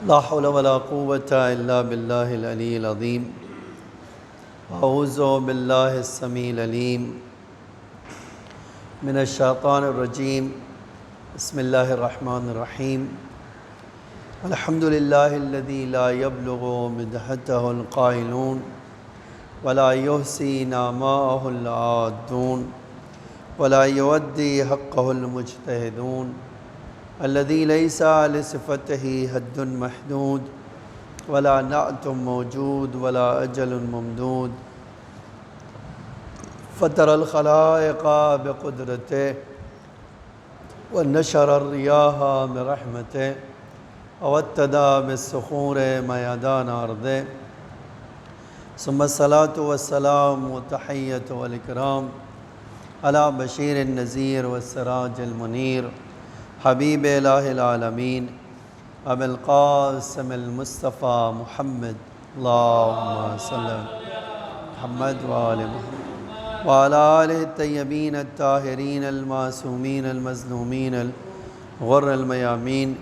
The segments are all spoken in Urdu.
لا حول ولا قوة إلا بالله العلي العظيم. أعوذ بالله السميع العليم من الشيطان الرجيم. بسم الله الرحمن الرحيم. الحمد لله الذي لا يبلغ مدحته القائلون ولا يحصي نعماءه العادون ولا يودي حقه المجتهدون الذي ليس لصفته حد محدود ولا نعت موجود ولا أجل ممدود فطر الخلائق بقدرته ونشر الرياح برحمته وابتدى بالصخور ميدان أرضه ثم الصلاة والسلام والتحية والإكرام على بشير النذير والسراج المنير حبيب إله العالمين أبي القاسم المصطفى محمد اللهم صل على محمد وآل محمد وعلى آله الطيبين الطاهرين المعصومين المظلومين الغر الميامين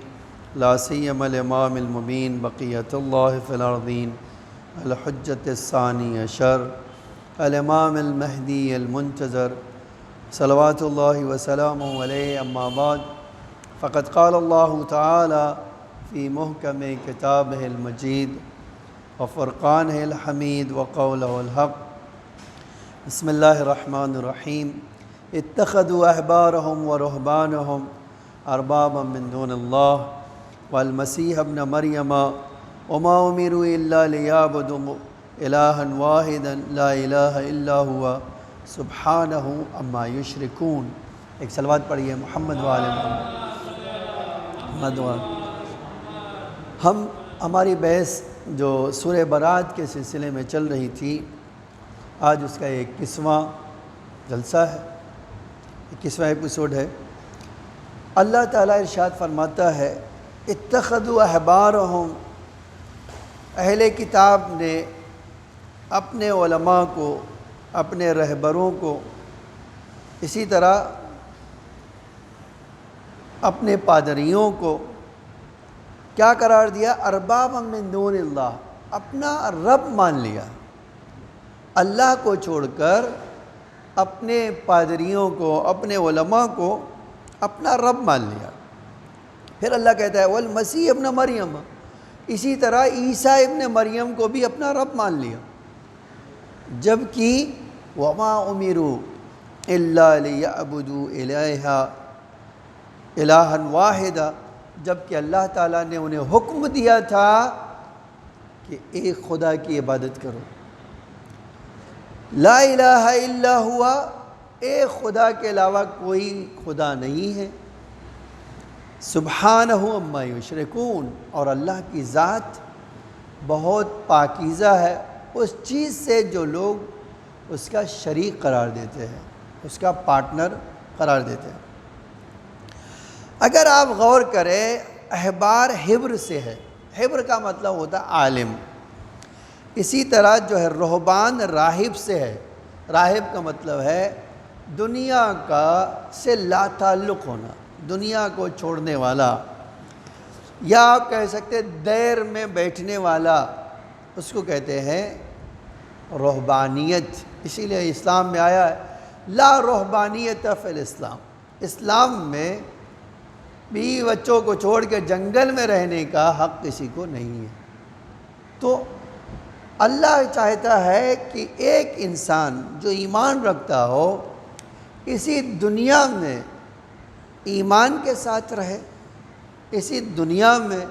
لا سيما الإمام المبين بقية الله في الأرضين الحجة الثاني عشر الإمام المهدي المنتظر صلوات الله وسلامه عليه. أما بعد فقد قال الله تعالى في محكم كتابه المجيد وفرقانه الحميد وقوله الحق. بسم الله الرحمن الرحيم. اتخذوا أحبارهم ورهبانهم أربابا من دون الله والمسيح ابن مريم وما أمروا إلا ليعبدوا إلها واحدا لا إله إلا هو سبحانه عما يشركون. ایک صلوات پڑھیے محمد وآل محمد وآل. ہماری بحث جو سورہ برات کے سلسلے میں چل رہی تھی، آج اس کا 21واں جلسہ ہے، 21واں ایپیسوڈ ہے. اللہ تعالیٰ ارشاد فرماتا ہے اتخذوا احبارہم، اہل کتاب نے اپنے علماء کو، اپنے رہبروں کو، اسی طرح اپنے پادریوں کو کیا قرار دیا؟ اربابا من دون اللہ، اپنا رب مان لیا. اللہ کو چھوڑ کر اپنے پادریوں کو، اپنے علماء کو اپنا رب مان لیا. پھر اللہ کہتا ہے والمسیح ابن مریم، اسی طرح عیسیٰ ابن مریم کو بھی اپنا رب مان لیا. جبکہ وما امروا الا لیعبدوا الہا واحدا، جبکہ اللہ تعالیٰ نے انہیں حکم دیا تھا کہ ایک خدا کی عبادت کرو. لا الہ الا ہوا، ایک خدا کے علاوہ کوئی خدا نہیں ہے. سبحانہ عما یشرکون، اور اللہ کی ذات بہت پاکیزہ ہے اس چیز سے جو لوگ اس کا شریک قرار دیتے ہیں، اس کا پارٹنر قرار دیتے ہیں. اگر آپ غور کریں، احبار حبر سے ہے، حبر کا مطلب ہوتا ہے عالم. اسی طرح جو ہے رہبان راہب سے ہے، راہب کا مطلب ہے دنیا کا سے لا تعلق ہونا، دنیا کو چھوڑنے والا، یا آپ کہہ سکتے دیر میں بیٹھنے والا، اس کو کہتے ہیں رہبانیت. اسی لیے اسلام میں آیا ہے لا رہبانیت فی الاسلام، اسلام میں بیوی بچوں کو چھوڑ کے جنگل میں رہنے کا حق کسی کو نہیں ہے. تو اللہ چاہتا ہے کہ ایک انسان جو ایمان رکھتا ہو اسی دنیا میں ایمان کے ساتھ رہے، اسی دنیا میں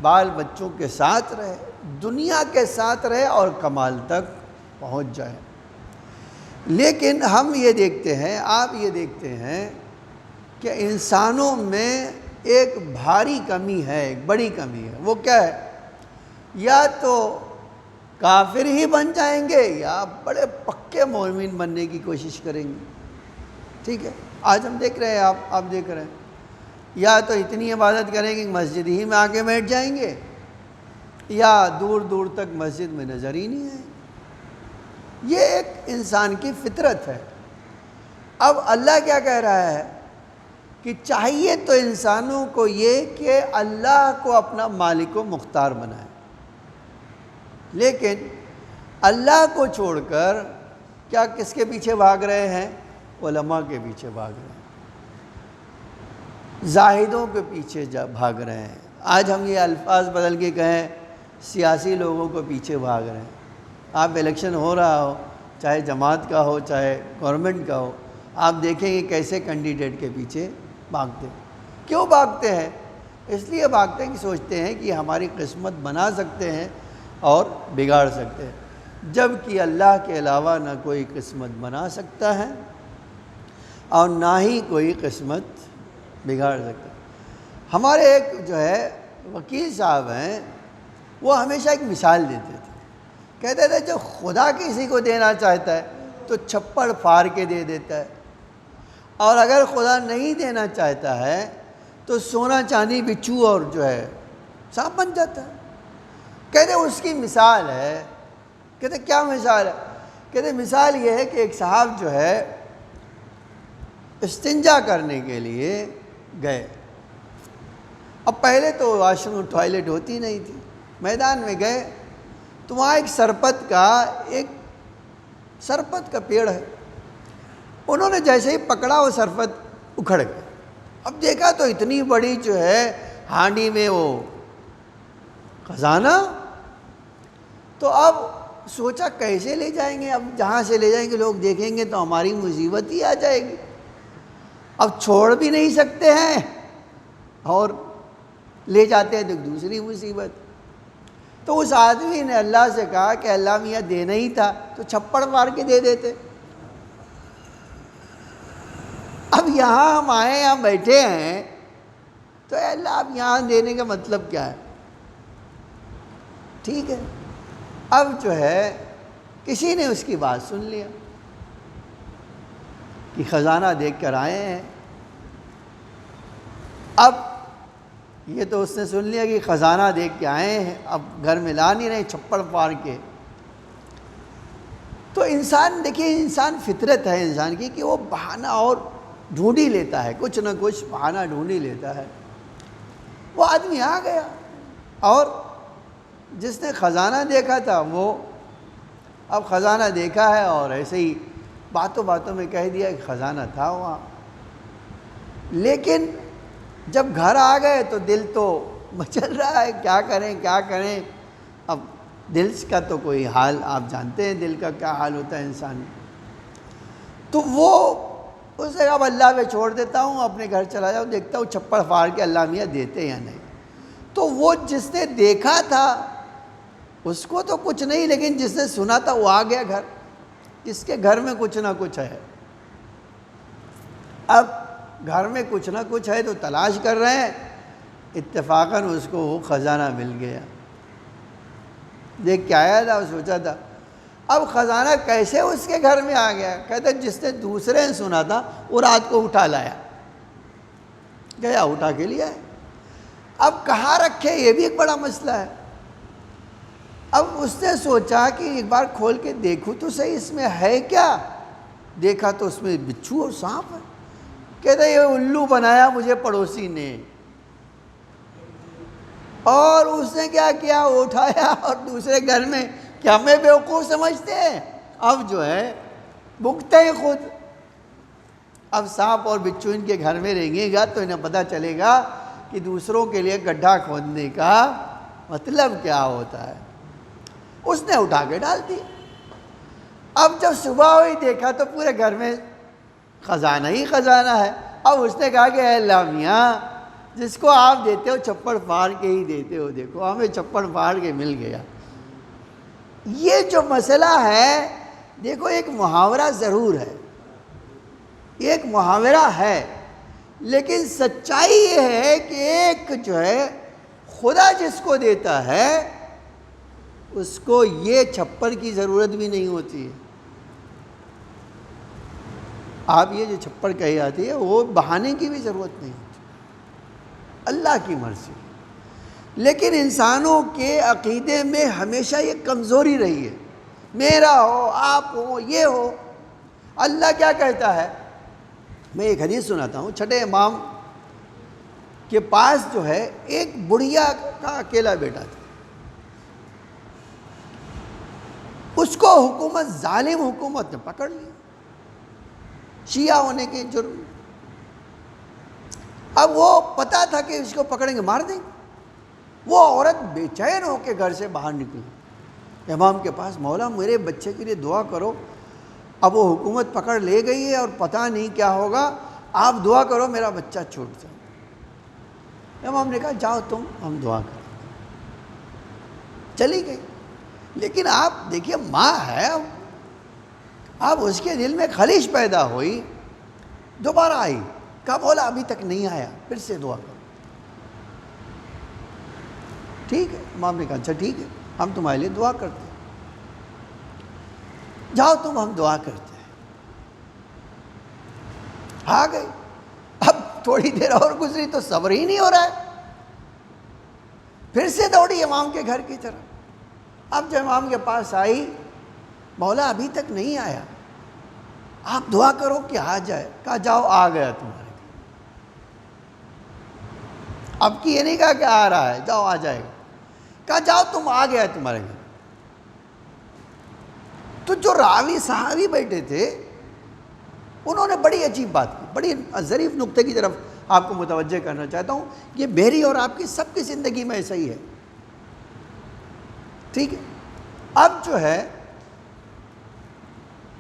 بال بچوں کے ساتھ رہے، دنیا کے ساتھ رہے اور کمال تک پہنچ جائے. لیکن ہم یہ دیکھتے ہیں، آپ یہ دیکھتے ہیں کہ انسانوں میں ایک بھاری کمی ہے، ایک بڑی کمی ہے. وہ کیا ہے؟ یا تو کافر ہی بن جائیں گے یا بڑے پکے مومن بننے کی کوشش کریں گے. ٹھیک ہے، آج ہم دیکھ رہے ہیں، آپ دیکھ رہے ہیں، یا تو اتنی عبادت کریں گے کہ مسجد ہی میں آ کے بیٹھ جائیں گے، یا دور دور تک مسجد میں نظر ہی نہیں آئے. یہ ایک انسان کی فطرت ہے. اب اللہ کیا کہہ رہا ہے کہ چاہیے تو انسانوں کو یہ کہ اللہ کو اپنا مالک و مختار بنائے، لیکن اللہ کو چھوڑ کر کیا کس کے پیچھے بھاگ رہے ہیں؟ علماء کے پیچھے بھاگ رہے ہیں، زاہدوں کے پیچھے بھاگ رہے ہیں۔ آج ہم یہ الفاظ بدل کے کہیں سیاسی لوگوں کو پیچھے بھاگ رہے ہیں۔ آپ الیکشن ہو رہا ہو، چاہے جماعت کا ہو چاہے گورنمنٹ کا ہو، آپ دیکھیں گے کیسے کینڈیڈیٹ کے پیچھے بھاگتے ہیں۔ کیوں بھاگتے ہیں؟ اس لیے بھاگتے ہیں کہ سوچتے ہیں کہ ہماری قسمت بنا سکتے ہیں اور بگاڑ سکتے ہیں، جب کہ اللہ کے علاوہ نہ کوئی قسمت بنا سکتا ہے اور نہ ہی کوئی قسمت بگاڑ سکتا ہے۔ ہمارے ایک جو ہے وکیل صاحب ہیں، وہ ہمیشہ ایک مثال دیتے تھے، کہتے تھے جو خدا کسی کو دینا چاہتا ہے تو چھپڑ پھاڑ کے دے دیتا ہے، اور اگر خدا نہیں دینا چاہتا ہے تو سونا چاندی بچھو اور جو ہے سانپ بن جاتا ہے۔ کہتے اس کی مثال ہے۔ کہتے کیا مثال ہے؟ کہتے مثال یہ ہے کہ ایک صاحب جو ہے استنجا کرنے کے لیے گئے۔ اب پہلے تو واش روم ٹوائلٹ ہوتی نہیں تھی، میدان میں گئے تو وہاں ایک سرپت کا پیڑ ہے۔ انہوں نے جیسے ہی پکڑا وہ سرپت اکھڑ گیا۔ اب دیکھا تو اتنی بڑی جو ہے ہانڈی میں وہ خزانہ، تو اب سوچا کیسے لے جائیں گے؟ اب جہاں سے لے جائیں گے لوگ دیکھیں گے تو ہماری مصیبت ہی آ جائے گی، اب چھوڑ بھی نہیں سکتے ہیں اور لے جاتے ہیں تو دوسری مصیبت۔ تو اس آدمی نے اللہ سے کہا کہ اللہ میاں دینا ہی تھا تو چھپڑ مار کے دے دیتے۔ اب یہاں ہم آئے، یہاں بیٹھے ہیں، تو اے اللہ اب یہاں دینے کا مطلب کیا ہے؟ ٹھیک ہے، اب جو ہے کسی نے اس کی بات سن لیا کہ خزانہ دیکھ کر آئے ہیں۔ اب یہ تو اس نے سن لیا کہ خزانہ دیکھ کے آئے ہیں، اب گھر میں لا نہیں رہے، چھپڑ پھاڑ کے۔ تو انسان دیکھیے، انسان فطرت ہے انسان کی کہ وہ بہانہ اور ڈھونڈ ہی لیتا ہے، کچھ نہ کچھ بہانہ ڈھونڈ ہی لیتا ہے۔ وہ آدمی آ گیا اور جس نے خزانہ دیکھا تھا وہ اب خزانہ دیکھا ہے اور ایسے ہی باتوں باتوں میں کہہ دیا کہ خزانہ تھا وہاں، لیکن جب گھر آ گئے تو دل تو مچل رہا ہے، کیا کریں کیا کریں۔ اب دل کا تو کوئی حال آپ جانتے ہیں، دل کا کیا حال ہوتا ہے انسان۔ تو وہ اس نے کہا اب اللہ پہ چھوڑ دیتا ہوں، اپنے گھر چلا جاؤں، دیکھتا ہوں چھپڑ پھاڑ کے اللہ میاں دیتے یا نہیں۔ تو وہ جس نے دیکھا تھا اس کو تو کچھ نہیں، لیکن جس نے سنا تھا وہ آ گیا گھر، اس کے گھر میں کچھ نہ کچھ ہے۔ اب گھر میں کچھ نہ کچھ ہے تو تلاش کر رہے ہیں، اتفاقاً اس کو وہ خزانہ مل گیا۔ دیکھ کے آیا تھا، سوچا تھا اب خزانہ کیسے اس کے گھر میں آ گیا؟ کہتے جس نے دوسرے نے سنا تھا وہ رات کو اٹھا لایا، گیا اٹھا کے لیا ہے۔ اب کہاں رکھے یہ بھی ایک بڑا مسئلہ ہے۔ اب اس نے سوچا کہ ایک بار کھول کے دیکھوں تو صحیح اس میں ہے کیا۔ دیکھا تو اس میں بچھو اور سانپ ہے۔ کہتے یہ الو بنایا مجھے پڑوسی نے، اور اس نے کیا کیا، اٹھایا اور دوسرے گھر میں، کیا ہمیں بیوقوف سمجھتے ہیں؟ اب جو ہے بھگتے ہیں خود۔ اب سانپ اور بچھو ان کے گھر میں رہیں گا تو انہیں پتہ چلے گا کہ دوسروں کے لیے گڈھا کھودنے کا مطلب کیا ہوتا ہے۔ اس نے اٹھا کے ڈال دی۔ اب جب صبح ہوئی دیکھا تو پورے گھر میں خزانہ ہی خزانہ ہے۔ اب اس نے کہا کہ اے اللہ میاں، جس کو آپ دیتے ہو چھپڑ پھاڑ کے ہی دیتے ہو، دیکھو ہمیں چھپڑ پھاڑ کے مل گیا۔ یہ جو مسئلہ ہے، دیکھو ایک محاورہ ضرور ہے، ایک محاورہ ہے، لیکن سچائی یہ ہے کہ ایک جو ہے خدا جس کو دیتا ہے اس کو یہ چھپڑ کی ضرورت بھی نہیں ہوتی ہے۔ آپ یہ جو چھپڑ کہی جاتی ہے وہ بہانے کی بھی ضرورت نہیں ہوتی، اللہ کی مرضی۔ لیکن انسانوں کے عقیدے میں ہمیشہ یہ کمزوری رہی ہے، میرا ہو، آپ ہو، یہ ہو۔ اللہ کیا کہتا ہے؟ میں ایک حدیث سناتا ہوں، چھٹے امام کے پاس جو ہے ایک بڑھیا کا اکیلا بیٹا تھا. اس کو حکومت، ظالم حکومت نے پکڑ لیا شیعہ ہونے کے جرم. اب وہ پتا تھا کہ اس کو پکڑیں گے مار دیں گے. وہ عورت بے چین ہو کے گھر سے باہر نکلی امام کے پاس، مولا میرے بچے کے لیے دعا کرو، اب وہ حکومت پکڑ لے گئی ہے اور پتہ نہیں کیا ہوگا، آپ دعا کرو میرا بچہ چھوٹ جائے. امام نے کہا جاؤ تم، ہم دعا کریں. چلی گئی. لیکن آپ دیکھیے ماں ہے، اب اس کے دل میں خلش پیدا ہوئی، دوبارہ آئی، کہا مولا ابھی تک نہیں آیا، پھر سے دعا کرو. ٹھیک ہے. امام نے کہا اچھا ٹھیک ہے، ہم تمہارے لیے دعا کرتے ہیں، جاؤ تم، ہم دعا کرتے ہیں. آ گئی. اب تھوڑی دیر اور گزری تو صبر ہی نہیں ہو رہا ہے، پھر سے دوڑی امام کے گھر کی طرف. اب جب امام کے پاس آئی، مولا ابھی تک نہیں آیا، آپ دعا کرو کہ آ جائے. کہا جاؤ آ گیا تمہارے گھر. اب کی یہ نہیں کہا کہ آ رہا ہے، جاؤ آ جائے گا. کہا جاؤ تم، آ گیا تمہارے گھر. تو جو راوی صحابی بیٹھے تھے انہوں نے بڑی عجیب بات کی، بڑی ظریف نقطے کی طرف آپ کو متوجہ کرنا چاہتا ہوں. یہ میری اور آپ کی سب کی زندگی میں ایسا ہی ہے. ٹھیک ہے. اب جو ہے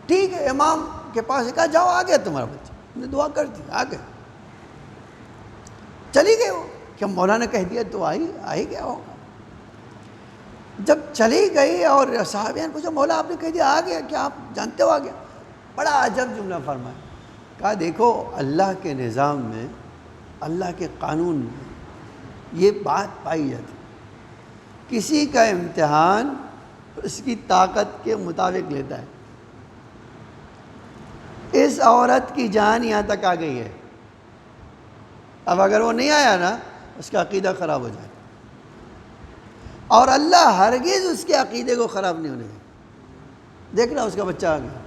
ٹھیک ہے، امام کے پاس کہا جاؤ آ گیا تمہارا بچہ، نے دعا کر دی، آ گیا. چلی گئی وہ، کہ مولا نے کہہ دیا تو آئی گیا ہوگا. جب چلی گئی اور صحابیان پوچھا مولا آپ نے کہہ دیا آ گیا، کیا آپ جانتے ہو آ گیا؟ بڑا عجب جملہ فرمایا. کہا دیکھو اللہ کے نظام میں، اللہ کے قانون میں یہ بات پائی جاتی، کسی کا امتحان اس کی طاقت کے مطابق لیتا ہے. اس عورت کی جان یہاں تک آ گئی ہے، اب اگر وہ نہیں آیا نا اس کا عقیدہ خراب ہو جائے، اور اللہ ہرگز اس کے عقیدے کو خراب نہیں ہونے دے. دیکھنا اس کا بچہ آ گیا.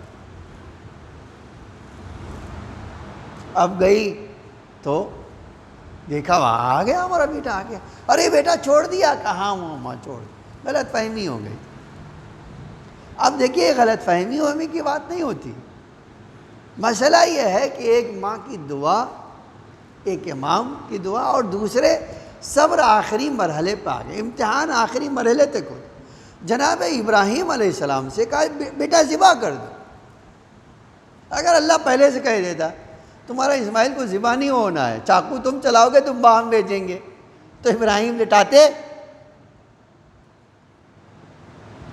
اب گئی تو دیکھا وہاں آ گیا، ہمارا بیٹا آ گیا. ارے بیٹا چھوڑ دیا؟ کہاں ماں چھوڑ دی، غلط فہمی ہو گئی. اب دیکھیے غلط فہمی کی بات نہیں ہوتی، مسئلہ یہ ہے کہ ایک ماں کی دعا، ایک امام کی دعا، اور دوسرے صبر آخری مرحلے پہ آ گئے، امتحان آخری مرحلے تک ہو. جناب ابراہیم علیہ السلام سے کہا بیٹا ذبح کر دو. اگر اللہ پہلے سے کہہ دیتا تمہارا اسماعیل کو ذبح نہیں ہونا ہے، چاقو تم چلاؤ گے تم باہم بیچیں گے، تو ابراہیم لٹاتے؟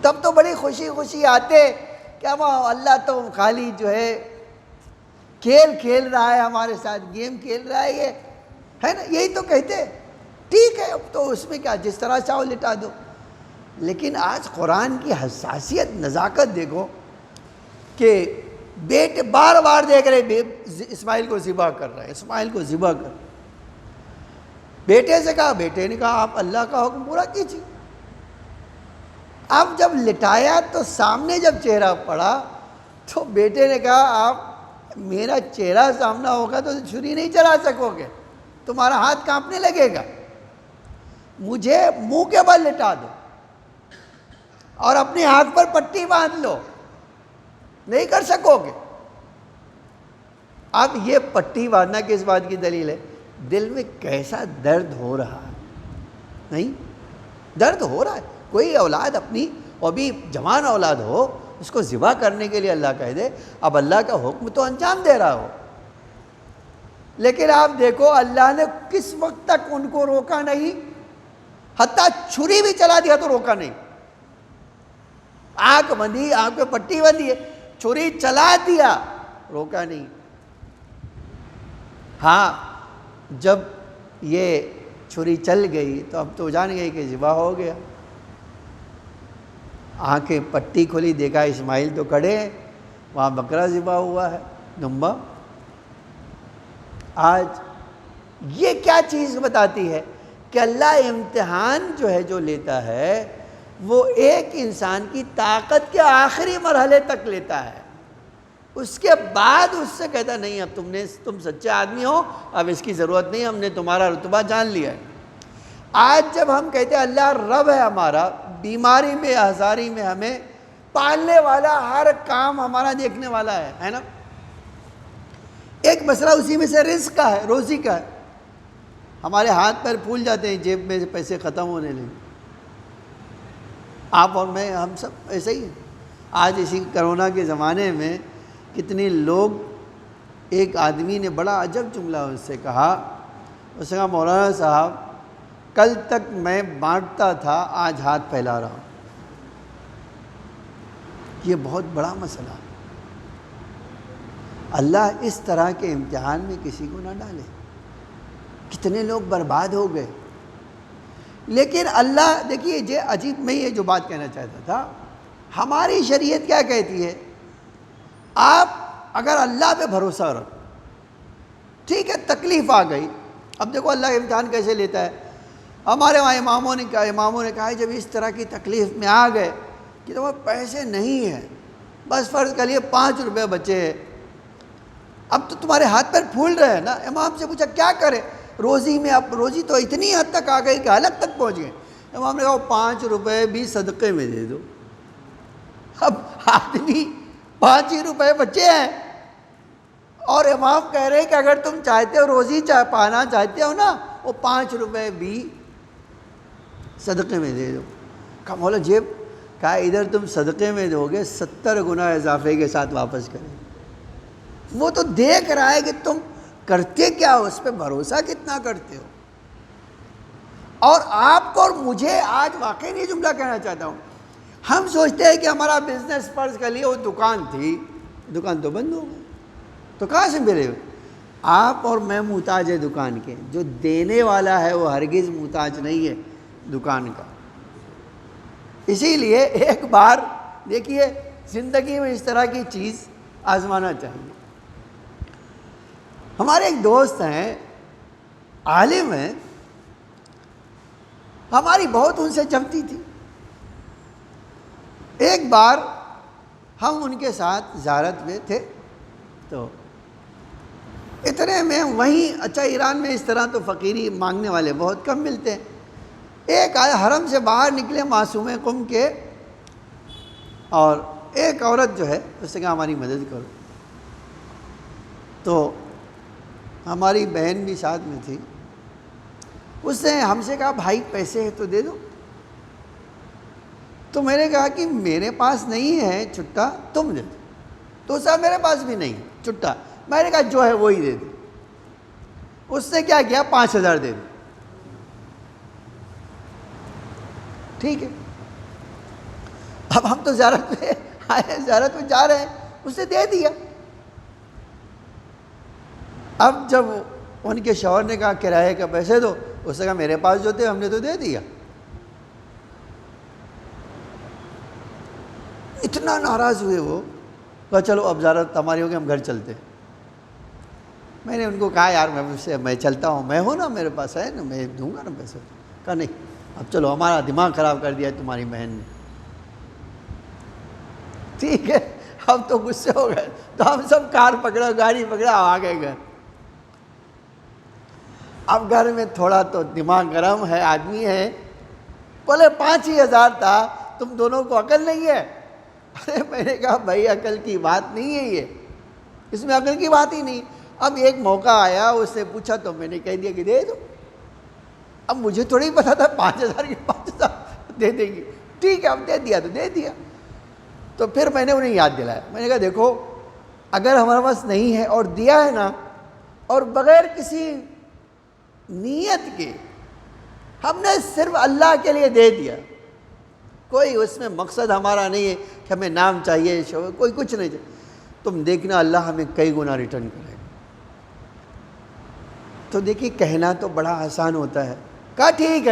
تب تو بڑی خوشی خوشی آتے کہ اب اللہ تو خالی جو ہے کھیل رہا ہے ہمارے ساتھ، گیم کھیل رہا ہے، یہ ہے نا، یہی تو کہتے. ٹھیک ہے اب تو اس میں کیا، جس طرح چاہو لٹا دو. لیکن آج قرآن کی حساسیت، نزاکت دیکھو کہ بیٹے بار بار دیکھ رہے اسماعیل کو ذبح کر رہا ہے، اسماعیل کو ذبح کر. بیٹے سے کہا، بیٹے نے کہا آپ اللہ کا حکم پورا کیجیے. اب جب لٹایا تو سامنے جب چہرہ پڑا تو بیٹے نے کہا آپ میرا چہرہ سامنا ہوگا تو چھری نہیں چلا سکو گے، تمہارا ہاتھ کانپنے لگے گا، مجھے منہ کے بل لٹا دو اور اپنے ہاتھ پر پٹی باندھ لو، نہیں کر سکو گے. اب یہ پٹی باندھنا کس بات کی دلیل ہے؟ دل میں کیسا درد ہو رہا ہے. نہیں، درد ہو رہا ہے. کوئی اولاد اپنی، اور بھی جوان اولاد ہو، اس کو ذبح کرنے کے لیے اللہ کہہ دے، اب اللہ کا حکم تو انجام دے رہا ہو، لیکن آپ دیکھو اللہ نے کس وقت تک ان کو روکا نہیں، حتیٰ چھری بھی چلا دیا تو روکا نہیں. آنکھ بندھی، آنکھ پہ پٹی بندھی ہے، چھری چلا دیا، روکا نہیں. ہاں جب یہ چھری چل گئی تو اب تو جان گئی کہ ذبح ہو گیا. آنکھیں پٹی کھولی، دیکھا اسماعیل تو کھڑے ہیں، وہاں بکرا ذبح ہوا ہے، دمبا. آج یہ کیا چیز بتاتی ہے کہ اللہ امتحان جو ہے جو لیتا ہے وہ ایک انسان کی طاقت کے آخری مرحلے تک لیتا ہے. اس کے بعد اس سے کہتا نہیں اب تم سچے آدمی ہو، اب اس کی ضرورت نہیں، ہم نے تمہارا رتبہ جان لیا ہے۔ آج جب ہم کہتے ہیں اللہ رب ہے ہمارا، بیماری میں آزاری میں ہمیں پالنے والا، ہر کام ہمارا دیکھنے والا ہے نا۔ ایک مسئلہ اسی میں سے رزق کا ہے، روزی کا ہے۔ ہمارے ہاتھ پیر پھول جاتے ہیں، جیب میں سے پیسے ختم ہونے لگے۔ آپ اور میں، ہم سب ایسے ہی ہیں۔ آج اسی کرونا کے زمانے میں کتنے لوگ، ایک آدمی نے بڑا عجب جملہ اس سے کہا، اس نے کہا مولانا صاحب کل تک میں بانٹتا تھا، آج ہاتھ پھیلا رہا ہوں۔ یہ بہت بڑا مسئلہ ہے۔ اللہ اس طرح کے امتحان میں کسی کو نہ ڈالے۔ کتنے لوگ برباد ہو گئے، لیکن اللہ دیکھیے یہ عجیب، میں یہ جو بات کہنا چاہتا تھا، ہماری شریعت کیا کہتی ہے؟ آپ اگر اللہ پہ بھروسہ رکھو، ٹھیک ہے تکلیف آ گئی، اب دیکھو اللہ کا امتحان کیسے لیتا ہے۔ ہمارے وہاں اماموں نے کہا جب اس طرح کی تکلیف میں آ گئے کہ تمہیں پیسے نہیں ہیں، بس فرض کر لیے 5 روپے بچے ہیں، اب تو تمہارے ہاتھ پر پھول رہے ہیں نا۔ امام سے پوچھا کیا کرے روزی میں؟ اب روزی تو اتنی حد تک آ گئی کہ حلق تک پہنچ گئے۔ امام نے کہا 5 روپے بھی صدقے میں دے دو۔ اب آدمی 5 ہی روپے بچے ہیں، اور امام کہہ رہے ہیں کہ اگر تم چاہتے ہو روزی پانا چاہتے ہو نا، وہ 5 روپے بھی صدقے میں دے دو۔ کہا مولا جیب، کہا ادھر تم صدقے میں دو گے 70 گنا اضافے کے ساتھ واپس کریں۔ وہ تو دیکھ رہا ہے کہ تم کرتے کیا ہو، اس پہ بھروسہ کتنا کرتے ہو۔ اور آپ کو اور مجھے آج واقعی یہ جملہ کہنا چاہتا ہوں، ہم سوچتے ہیں کہ ہمارا بزنس فرض کر لیے وہ دکان تھی، دکان تو بند ہو گئی، تو کہاں سے ملے؟ آپ اور میں محتاج ہے دکان کے، جو دینے والا ہے وہ ہرگز محتاج نہیں ہے دکان کا۔ اسی لیے ایک بار دیکھیے زندگی میں اس طرح کی چیز آزمانا چاہیے۔ ہمارے ایک دوست ہیں، عالم ہیں، ہماری بہت ان سے جمتی تھی۔ ایک بار ہم ان کے ساتھ زیارت میں تھے، تو اتنے میں وہیں، اچھا ایران میں اس طرح تو فقیری مانگنے والے بہت کم ملتے ہیں۔ ایک آئے حرم سے باہر نکلے معصوم قم کے، اور ایک عورت جو ہے اس نے کہا ہماری مدد کرو۔ تو ہماری بہن بھی ساتھ میں تھی، اس نے ہم سے کہا بھائی پیسے ہیں تو دے دو۔ تو میں نے کہا کہ میرے پاس نہیں ہے چھٹا، تم دے دو۔ تو صاحب میرے پاس بھی نہیں چھٹا۔ میں نے کہا جو ہے وہی دے دو۔ اس نے کیا کیا 5000 دے دو۔ ٹھیک ہے، اب ہم تو زیارت میں آئے، زیارت میں جا رہے ہیں، اس نے دے دیا۔ اب جب ان کے شوہر نے کہا کرایے کا پیسے دو، اس نے کہا میرے پاس جو تھے ہم نے تو دے دیا۔ اتنا ناراض ہوئے وہ، کہا چلو اب زیارت ہماری ہوگی، ہم گھر چلتے ہیں۔ میں نے ان کو کہا یار میں چلتا ہوں، میں ہوں نا، میرے پاس ہے نا، میں دوں گا نا پیسے۔ کہا نہیں اب چلو، ہمارا دماغ خراب کر دیا تمہاری بہن نے۔ ٹھیک ہے، اب تو غصے ہو گئے، تو ہم سب کار پکڑا، گاڑی پکڑا، آ گئے گھر۔ اب گھر میں تھوڑا تو دماغ گرم ہے، آدمی ہے، بولے 5,000 تھا، تم دونوں کو عقل نہیں ہے؟ ارے میں نے کہا بھائی عقل کی بات نہیں ہے، یہ اس میں عقل کی بات ہی نہیں۔ اب ایک موقع آیا، اس سے پوچھا تو میں نے کہہ دیا کہ دے دو۔ اب مجھے تھوڑی پتا تھا 5,000 کی 5,000 دے دیں گی۔ ٹھیک ہے اب دے دیا تو دے دیا۔ تو پھر میں نے انہیں یاد دلایا، میں نے کہا دیکھو اگر ہمارے پاس نہیں ہے اور دیا ہے نا، اور بغیر کسی نیت کے ہم نے صرف اللہ کے لیے دے دیا، کوئی اس میں مقصد ہمارا نہیں ہے کہ ہمیں نام چاہیے، کوئی کچھ نہیں چاہیے، تم دیکھنا اللہ ہمیں کئی گنا ریٹرن کرے گا۔ تو دیکھیے کہنا تو بڑا آسان ہوتا ہے، کہا ٹھیک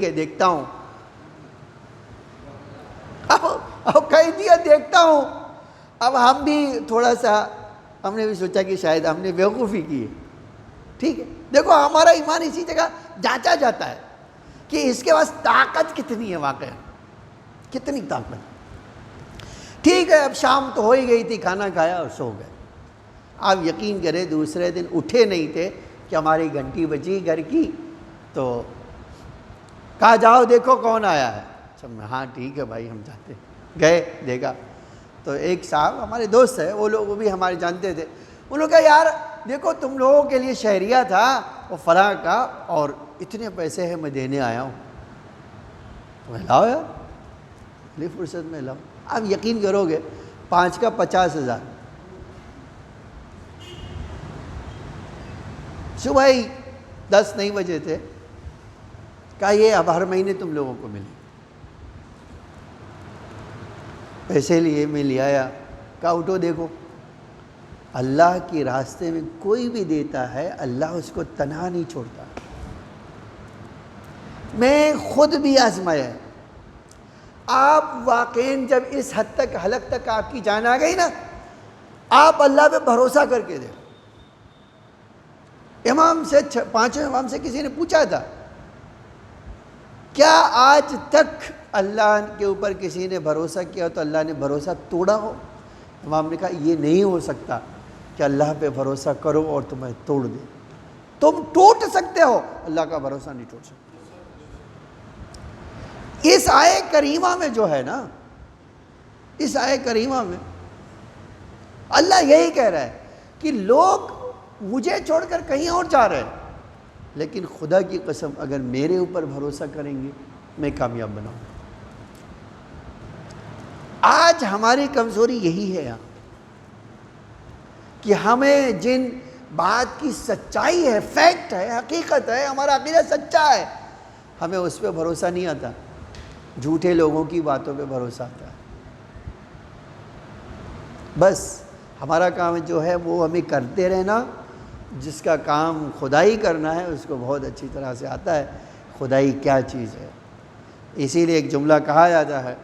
ہے دیکھتا ہوں۔ اب کہہ دیا دیکھتا ہوں۔ اب ہم بھی تھوڑا سا، ہم نے بھی سوچا کہ شاید ہم نے بیوقوفی کی ہے۔ ٹھیک ہے، دیکھو ہمارا ایمان اسی جگہ جانچا جاتا ہے کہ اس کے پاس طاقت کتنی ہے، واقعی کتنی طاقت۔ ٹھیک ہے، اب شام تو ہو ہی گئی تھی، کھانا کھایا اور سو گئے۔ آپ یقین کریں دوسرے دن اٹھے نہیں تھے کہ ہماری گھنٹی بجی گھر کی، تو کہا جاؤ دیکھو کون آیا ہے۔ ہاں ٹھیک ہے بھائی ہم جاتے، گئے دیکھا تو ایک صاحب ہمارے دوست ہے، وہ بھی ہمارے جانتے تھے، انہوں نے کہا یار دیکھو تم لوگوں کے لیے شہریہ تھا وہ فلاں کا، اور اتنے پیسے ہیں میں دینے آیا ہوں، تو لاؤ یار لی فرصت میں لاؤ۔ آپ یقین کرو گے 5 کا 50,000، صبح ہی 10 نہیں بجے تھے، کہا یہ اب ہر مہینے تم لوگوں کو ملے، پیسے لیے میں لے آیا، کہا اٹھو دیکھو اللہ کے راستے میں کوئی بھی دیتا ہے اللہ اس کو تنہا نہیں چھوڑتا۔ میں خود بھی آزمایا ہے، آپ واقعین جب اس حد تک حلق تک آپ کی جان آ گئی نا، آپ اللہ پہ بھروسہ کر کے دیکھو۔ امام سے 5 امام سے کسی نے پوچھا تھا کیا آج تک اللہ کے اوپر کسی نے بھروسہ کیا تو اللہ نے بھروسہ توڑا ہو؟ امام نے کہا یہ نہیں ہو سکتا کہ اللہ پہ بھروسہ کرو اور تمہیں توڑ دے، تم ٹوٹ سکتے ہو اللہ کا بھروسہ نہیں ٹوٹ سکتے۔ اس آیے کریمہ میں جو ہے نا، اس آیے کریمہ میں اللہ یہی کہہ رہا ہے کہ لوگ مجھے چھوڑ کر کہیں اور جا رہے ہیں، لیکن خدا کی قسم اگر میرے اوپر بھروسہ کریں گے میں کامیاب بناؤں گا۔ آج ہماری کمزوری یہی ہے کہ ہمیں جن بات کی سچائی ہے، فیکٹ ہے، حقیقت ہے، ہمارا عقیدہ سچا ہے، ہمیں اس پہ بھروسہ نہیں آتا، جھوٹے لوگوں کی باتوں پہ بھروسہ آتا ہے۔ بس ہمارا کام جو ہے وہ ہمیں کرتے رہنا، جس کا کام خدائی کرنا ہے اس کو بہت اچھی طرح سے آتا ہے خدائی کیا چیز ہے۔ اسی لیے ایک جملہ کہا جاتا ہے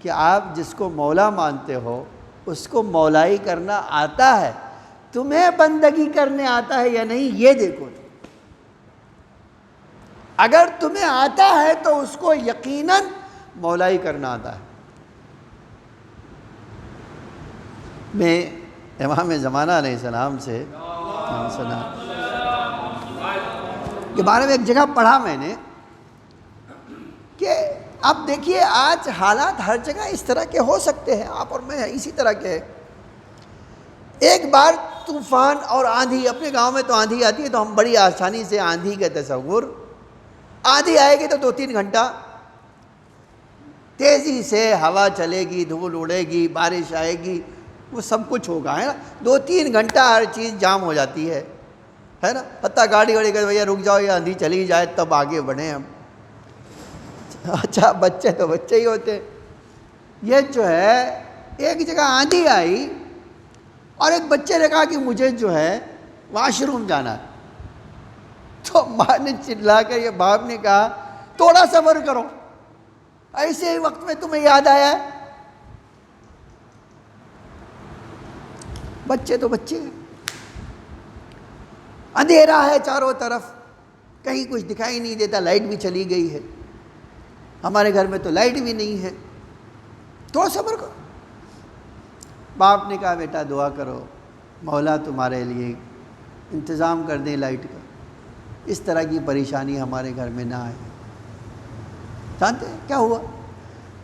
کہ آپ جس کو مولا مانتے ہو اس کو مولائی کرنا آتا ہے، تمہیں بندگی کرنے آتا ہے یا نہیں یہ دیکھو۔ اگر تمہیں آتا ہے تو اس کو یقیناً مولائی کرنا آتا ہے۔ میں امام زمانہ علیہ السلام سے سنا کے بارے میں ایک جگہ پڑھا میں نے کہ اب دیکھیے آج حالات ہر جگہ اس طرح کے ہو سکتے ہیں، آپ اور میں اسی طرح کے۔ ایک بار طوفان اور آندھی، اپنے گاؤں میں تو آندھی آتی ہے تو ہم بڑی آسانی سے آندھی کا تصور، آندھی آئے گی تو 2-3 گھنٹہ تیزی سے ہوا چلے گی، دھول اڑے گی، بارش آئے گی، وہ سب کچھ ہوگا، ہے نا۔ 2-3 گھنٹہ ہر چیز جام ہو جاتی ہے نا۔ حتیٰ گاڑی کہ بھیا رک جاؤ، یہ آندھی چلی جائے تب آگے بڑھیں ہم۔ اچھا بچے تو بچے ہی ہوتے، یہ جو ہے ایک جگہ آندھی آئی اور ایک بچے نے کہا کہ مجھے جو ہے واش روم جانا ہے، تو ماں نے چلا کر، یہ باپ نے کہا تھوڑا صبر کرو، ایسے ہی وقت میں تمہیں یاد آیا ہے۔ بچے تو بچے ہیں، اندھیرا ہے چاروں طرف، کہیں کچھ دکھائی نہیں دیتا، لائٹ بھی چلی گئی ہے، ہمارے گھر میں تو لائٹ بھی نہیں ہے، تھوڑا صبر کرو۔ باپ نے کہا بیٹا دعا کرو مولا تمہارے لیے انتظام کر دیں لائٹ کا، اس طرح کی پریشانی ہمارے گھر میں نہ آئے۔ جانتے ہیں کیا ہوا؟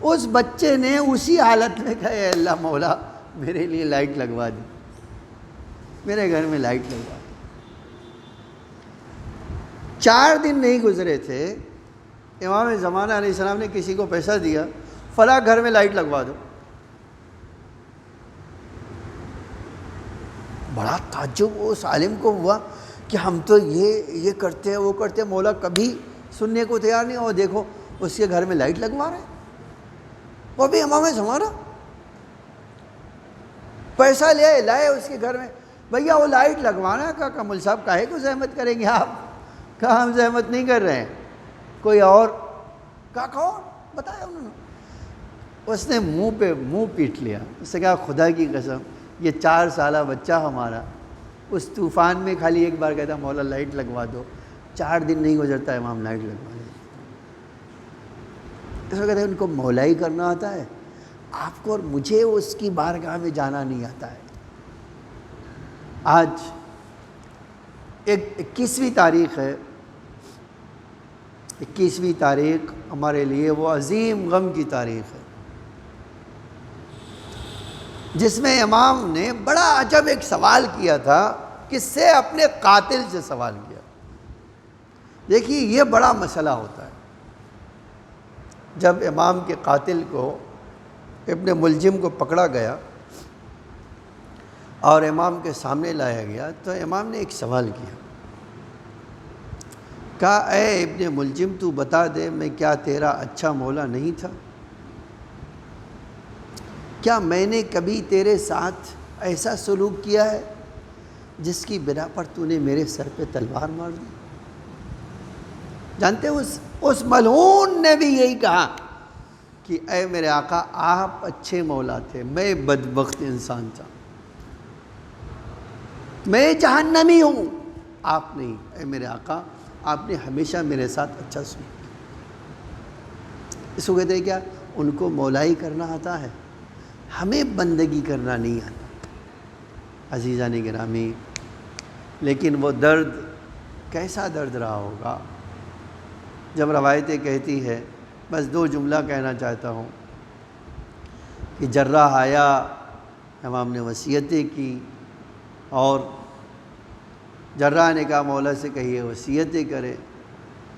اس بچے نے اسی حالت میں کہا اے اللہ مولا میرے لیے لائٹ لگوا دی، میرے گھر میں لائٹ لگوا دی۔ 4 دن نہیں گزرے تھے، امام زمانہ علیہ السلام نے کسی کو پیسہ دیا، فلاں گھر میں لائٹ لگوا دو۔ بڑا تعجب اس عالم کو ہوا کہ ہم تو یہ کرتے ہیں وہ کرتے ہیں، مولا کبھی سننے کو تیار نہیں، اور دیکھو اس کے گھر میں لائٹ لگوا رہے ہیں، وہ بھی امام زمانہ۔ پیسہ لائے اس کے گھر میں، بھیا وہ لائٹ لگوانا ہے۔ کہا کمل صاحب کاہے کو زحمت کریں گے آپ؟ کہا ہم زحمت نہیں کر رہے ہیں، کوئی اور۔ کہا کون؟ بتایا انہوں نے۔ اس نے منہ پیٹ لیا، اس نے کہا خدا کی قسم یہ 4 سالہ بچہ ہمارا اس طوفان میں خالی ایک بار کہتا مولا لائٹ لگوا دو، 4 دن نہیں گزرتا امام لائٹ لگوا دے۔ اس میں کہتے ہیں ان کو مولائی کرنا آتا ہے، آپ کو اور مجھے اس کی بارگاہ میں جانا نہیں آتا ہے۔ آج 21ویں تاریخ ہے۔ 21ویں تاریخ ہمارے لیے وہ عظیم غم کی تاریخ ہے جس میں امام نے بڑا عجب ایک سوال کیا تھا، کس سے؟ اپنے قاتل سے سوال کیا۔ دیکھیے یہ بڑا مسئلہ ہوتا ہے، جب امام کے قاتل کو، ابن ملجم کو پکڑا گیا اور امام کے سامنے لایا گیا تو امام نے ایک سوال کیا، کہا اے ابن ملجم تو بتا دے میں کیا تیرا اچھا مولا نہیں تھا؟ کیا میں نے کبھی تیرے ساتھ ایسا سلوک کیا ہے جس کی بنا پر تو نے میرے سر پہ تلوار مار دی؟ جانتے ہیں اس ملعون نے بھی یہی کہا کہ اے میرے آقا آپ اچھے مولا تھے، میں بدبخت انسان تھا، میں جہنمی ہوں، آپ نہیں۔ اے میرے آقا آپ نے ہمیشہ میرے ساتھ اچھا سلوک کیا۔ اس کو کہتے ہیں کیا؟ ان کو مولائی کرنا آتا ہے، ہمیں بندگی کرنا نہیں آتا۔ عزیزان گرامی، لیکن وہ درد کیسا درد رہا ہوگا جب روایتیں کہتی ہے، بس 2 جملہ کہنا چاہتا ہوں کہ جراح آیا، امام نے وصیتیں کی اور جراح نے کہا مولا سے کہیے وصیتیں کرے،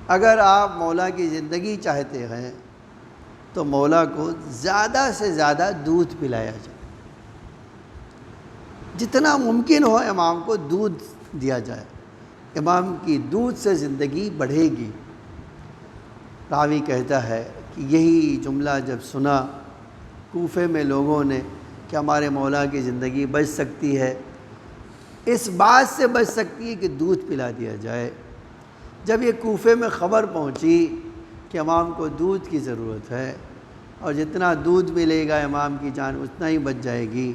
اگر آپ مولا کی زندگی چاہتے ہیں تو مولا کو زیادہ سے زیادہ دودھ پلایا جائے، جتنا ممکن ہو امام کو دودھ دیا جائے، امام کی دودھ سے زندگی بڑھے گی۔ راوی کہتا ہے کہ یہی جملہ جب سنا کوفے میں لوگوں نے کہ ہمارے مولا کی زندگی بچ سکتی ہے، اس بات سے بچ سکتی ہے کہ دودھ پلا دیا جائے، جب یہ کوفے میں خبر پہنچی کہ امام کو دودھ کی ضرورت ہے اور جتنا دودھ ملے گا امام کی جان اتنا ہی بچ جائے گی،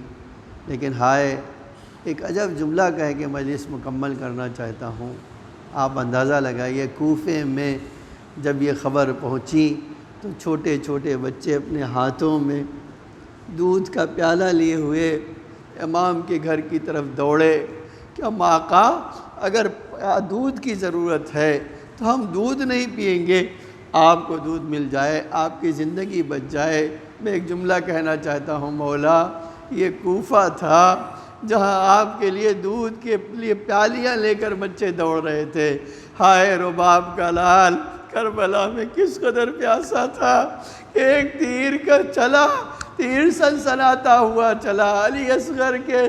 لیکن ہائے ایک عجب جملہ کہہ کے مجلس مکمل کرنا چاہتا ہوں۔ آپ اندازہ لگائیے کوفے میں جب یہ خبر پہنچی تو چھوٹے چھوٹے بچے اپنے ہاتھوں میں دودھ کا پیالہ لیے ہوئے امام کے گھر کی طرف دوڑے کہ ہم آقا اگر دودھ کی ضرورت ہے تو ہم دودھ نہیں پئیں گے، آپ کو دودھ مل جائے، آپ کی زندگی بچ جائے۔ میں ایک جملہ کہنا چاہتا ہوں، مولا یہ کوفہ تھا جہاں آپ کے لیے دودھ کے لیے پیالیاں لے کر بچے دوڑ رہے تھے، ہائے رباب کا لال کربلا میں کس قدر پیاسا تھا کہ ایک تیر کا چلا، تیر سنسناتا ہوا چلا، علی اصغر کے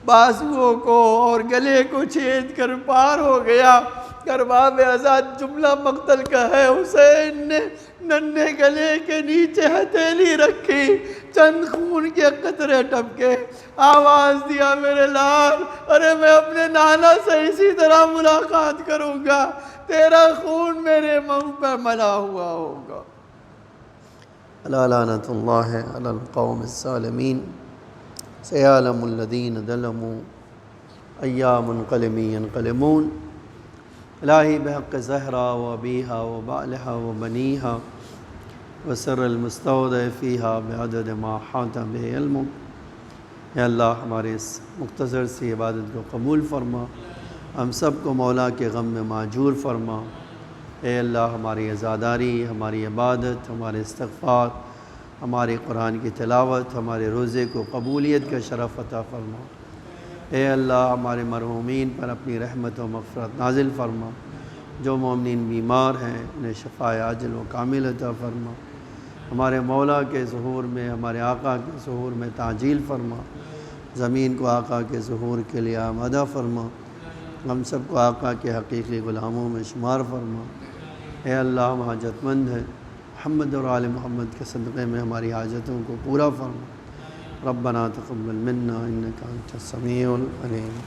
بازوؤں کو اور گلے کو چھید کر پار ہو گیا۔ کرباب آزاد جملہ مقتل کا ہے، حسین نے ننھے گلے کے نیچے ہتھیلی رکھی، چند خون کے قطرے ٹپکے، آواز دیا میرے لال ارے میں اپنے نانا سے اسی طرح ملاقات کروں گا، تیرا خون میرے منہ پہ ملا ہوا ہوگا۔ الا لعنت اللہ علی القوم الظالمین، سیعلم الذین ظلموا ای منقلب ینقلبون۔ الہی بحق زہرا و ابیہا و بالہا و بنیہا وسر المستودع فیہا بعدد ما حاط بہ علمک۔ اے اللہ ہمارے اس مختصر سی عبادت کو قبول فرما، ہم سب کو مولا کے غم میں معجور فرما۔ اے اللہ ہماری عزاداری، ہماری عبادت، ہمارے استغفار، ہمارے قرآن کی تلاوت، ہمارے روزے کو قبولیت کا شرف عطا فرما۔ اے اللہ ہمارے مرحومین پر اپنی رحمت و مغفرت نازل فرما، جو مومنین بیمار ہیں انہیں شفاء عاجل و کامل عطا فرما۔ ہمارے مولا کے ظہور میں، ہمارے آقا کے ظہور میں تعجیل فرما، زمین کو آقا کے ظہور کے لیے آمادہ فرما، ہم سب کو آقا کے حقیقی غلاموں میں شمار فرما۔ اے اللہ ہم حاجت مند ہیں، محمد اور آل محمد کے صدقے میں ہماری حاجتوں کو پورا فرما۔ ربنا تقبل منا انک انت السمیع العلیم۔